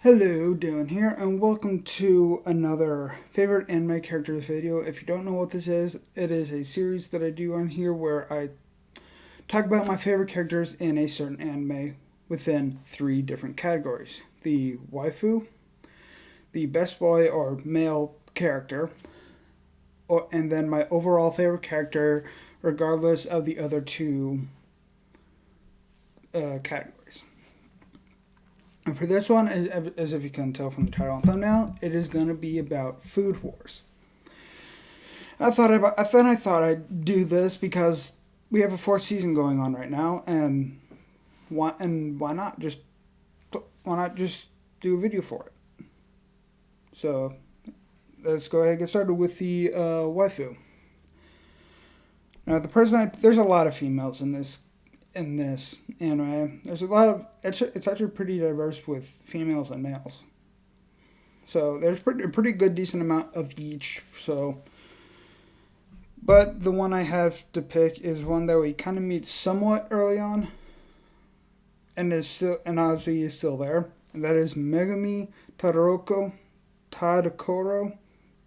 Hello, Dylan here, and welcome to another favorite anime characters video. If you don't know what this is, it is a series that I do on here where I talk about my favorite characters in a certain anime within three different categories: the waifu, the best boy or male character, and then my overall favorite character, regardless of the other two categories. And for this one, as if you can tell from the title and thumbnail, it is going to be about food wars. I thought I'd do this because we have a fourth season going on right now, and why not just do a video for it? So let's go ahead and get started with the waifu. Now there's a lot of females in this anime. There's a lot of it's actually pretty diverse with females and males. So there's a pretty good decent amount of each. But the one I have to pick is one that we kind of meet somewhat early on, and obviously is still there, and that is Megumi Tadokoro.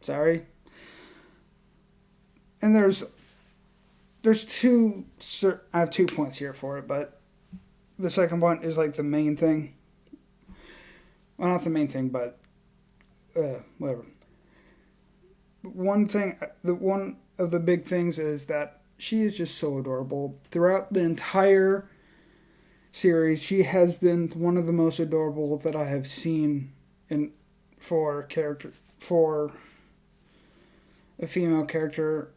Sorry. And there's two. I have 2 points here for it, but the second point is like the main thing. Well, not the main thing, but whatever. One of the big things is that she is just so adorable throughout the entire series. She has been one of the most adorable that I have seen for a female character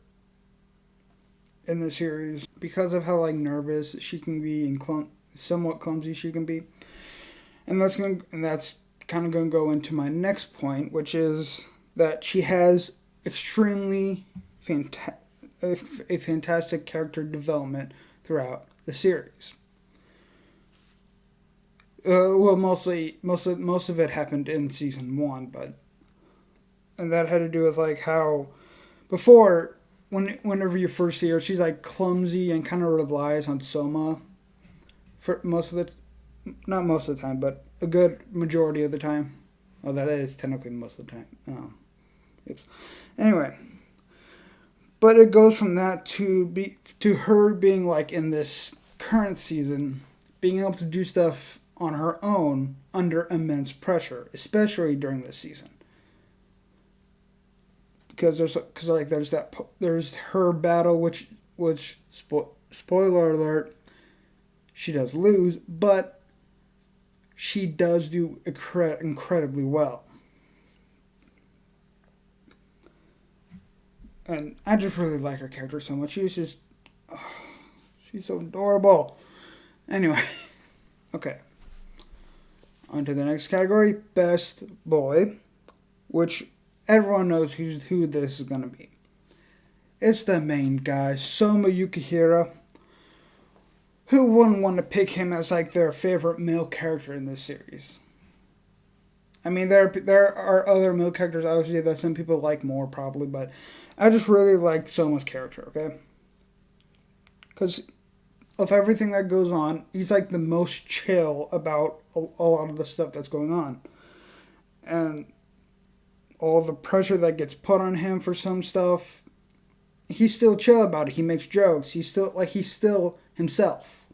in the series, because of how like nervous she can be and somewhat clumsy she can be. And that's kind of going to go into my next point, which is that she has extremely a fantastic character development throughout the series. Well, most of it happened in season 1, and that had to do with like how before whenever you first see her, she's like clumsy and kind of relies on Soma for not most of the time, but a good majority of the time. Well, that is technically most of the time. Oops. Anyway, but it goes from that to her being like in this current season, being able to do stuff on her own under immense pressure, especially during this season. Because there's her battle, which spoiler alert, she does lose, but she does do incredibly well. And I just really like her character so much. She's so adorable. Anyway, okay. On to the next category, best boy, which everyone knows who this is going to be. It's the main guy, Soma Yukihira. Who wouldn't want to pick him as like their favorite male character in this series? I mean, there are other male characters obviously that some people like more probably, but I just really like Soma's character. Okay, because of everything that goes on, he's like the most chill about a lot of the stuff that's going on, and all the pressure that gets put on him for some stuff, he's still chill about it. He makes jokes. He's still himself.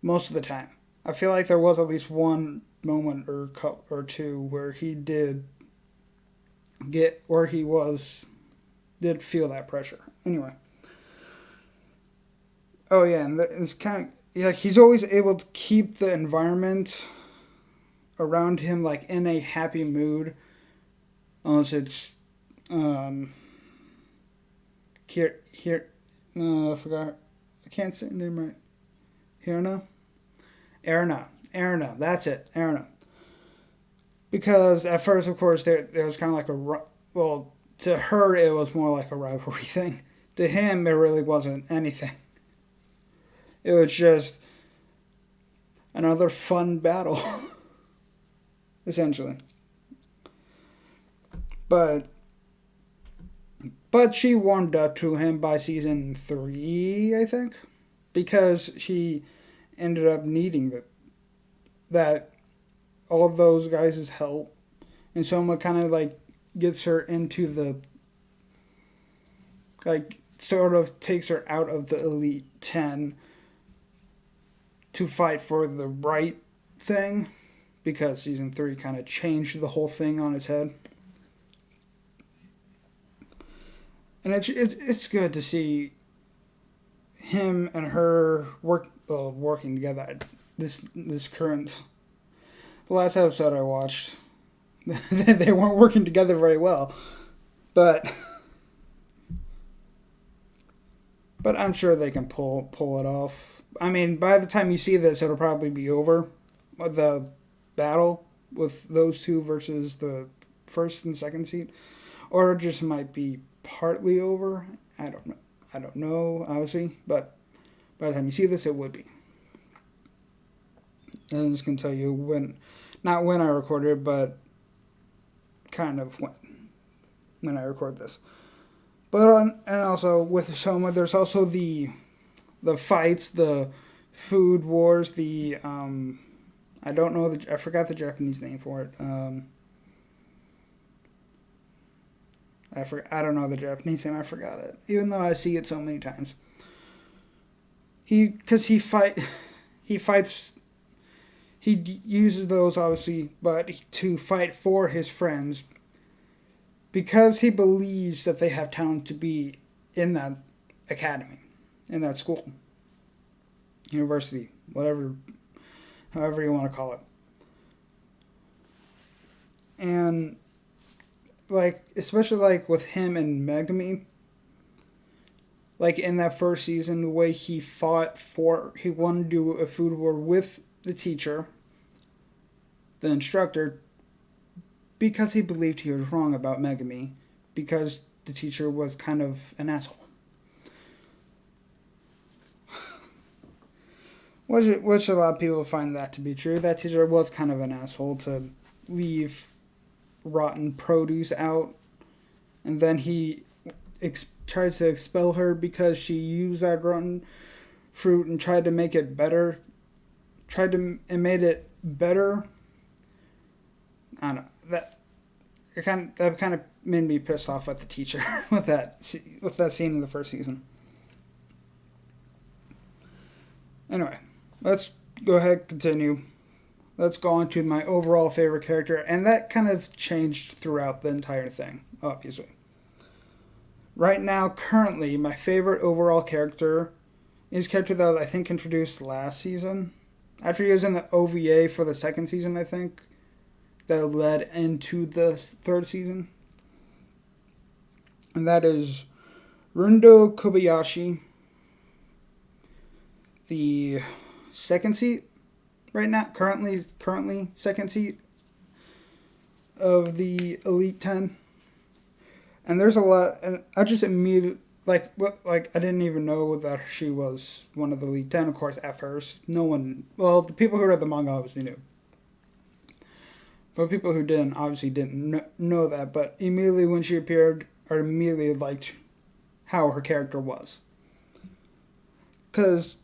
Most of the time. I feel like there was at least one moment or two where he did did feel that pressure. Anyway. Oh yeah, and it's kind of yeah, he's always able to keep the environment around him like in a happy mood, unless it's here no, I forgot, I can't say her name right. Erna, that's it, Erna. Because at first, of course, there was kind of like well, to her it was more like a rivalry thing. To him, it really wasn't anything. It was just another fun battle. Essentially. But she warmed up to him by season 3, I think, because she ended up needing that all of those guys' help, and Soma kind of like gets her into the like sort of takes her out of the Elite 10 to fight for the right thing, because season 3 kind of changed the whole thing on its head. And it's good to see him and her working together. This current the last episode I watched, they weren't working together very well, but I'm sure they can pull it off. I mean, by the time you see this, it'll probably be over, the battle with those two versus the first and second seed, or it just might be partly over. I don't know, obviously, but by the time you see this, it would be. And I'm just gonna tell you not when I recorded it, but kind of when I record this. But and also with Soma, there's also the fights, the food wars, the I don't know I forgot the Japanese name for it. I don't know the Japanese name. I forgot it, even though I see it so many times. He fights. He uses those obviously, but to fight for his friends, because he believes that they have talent to be in that academy, in that school, university, whatever, however you want to call it. And like, especially like with him and Megumi, like in that first season, the way he he wanted to do a food war with the teacher, the instructor, because he believed he was wrong about Megumi, because the teacher was kind of an asshole. Which a lot of people find that to be true. That teacher was kind of an asshole to leave rotten produce out, and then he tries to expel her because she used that rotten fruit and tried to make it better. And made it better. I don't know. That kind of made me pissed off at the teacher with that scene in the first season. Anyway, let's go ahead and continue. Let's go on to my overall favorite character, and that kind of changed throughout the entire thing, obviously. Right now, currently, my favorite overall character is a character that was, I think, introduced last season. After he was in the OVA for the second season, I think, that led into the third season. And that is Rundo Kobayashi, the second seat right now, currently second seat of the Elite 10. And there's a lot, and I just immediately, I didn't even know that she was one of the Elite 10, of course, at first. No one, well, the people who read the manga obviously knew. But people who didn't obviously didn't know that. But immediately when she appeared, I immediately liked how her character was. Because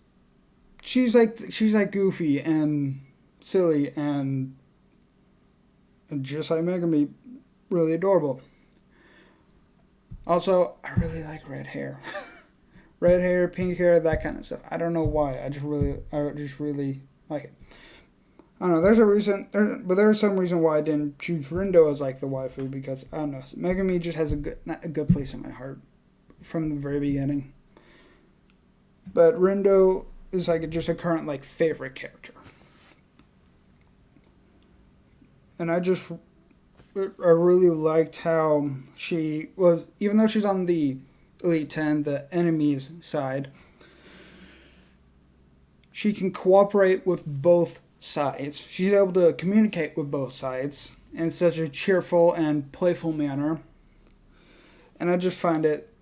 she's like goofy and silly and just like Megumi, really adorable. Also, I really like red hair. Red hair, pink hair, that kind of stuff. I don't know why. I just really like it. I don't know. There's a reason, but there's some reason why I didn't choose Rindo as like the waifu, because I don't know. Megumi just has a good place in my heart from the very beginning. But Rindo is like just a current like favorite character, and I really liked how she was, even though she's on the Elite 10, the enemy's side, she can cooperate with both sides. She's able to communicate with both sides in such a cheerful and playful manner. And I just find it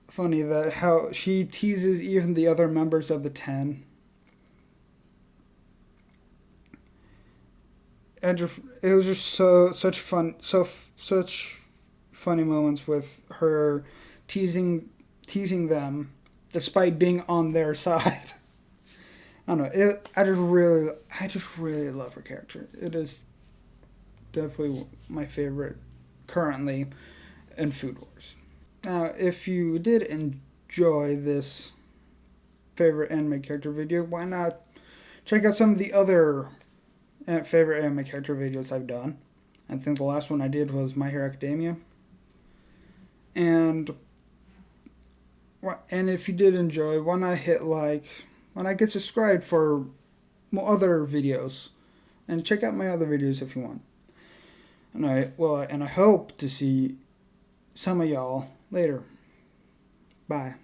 funny that how she teases even the other members of the 10. And it was just such funny moments with her teasing them despite being on their side. I don't know. I just really love her character. It is definitely my favorite currently in Food Wars. Now, if you did enjoy this favorite anime character video, why not check out some of the other favorite anime character videos I've done? I think the last one I did was My Hero Academia. And if you did enjoy, why not hit like, why not get subscribed for more other videos, and check out my other videos if you want. And I hope to see some of y'all later. Bye.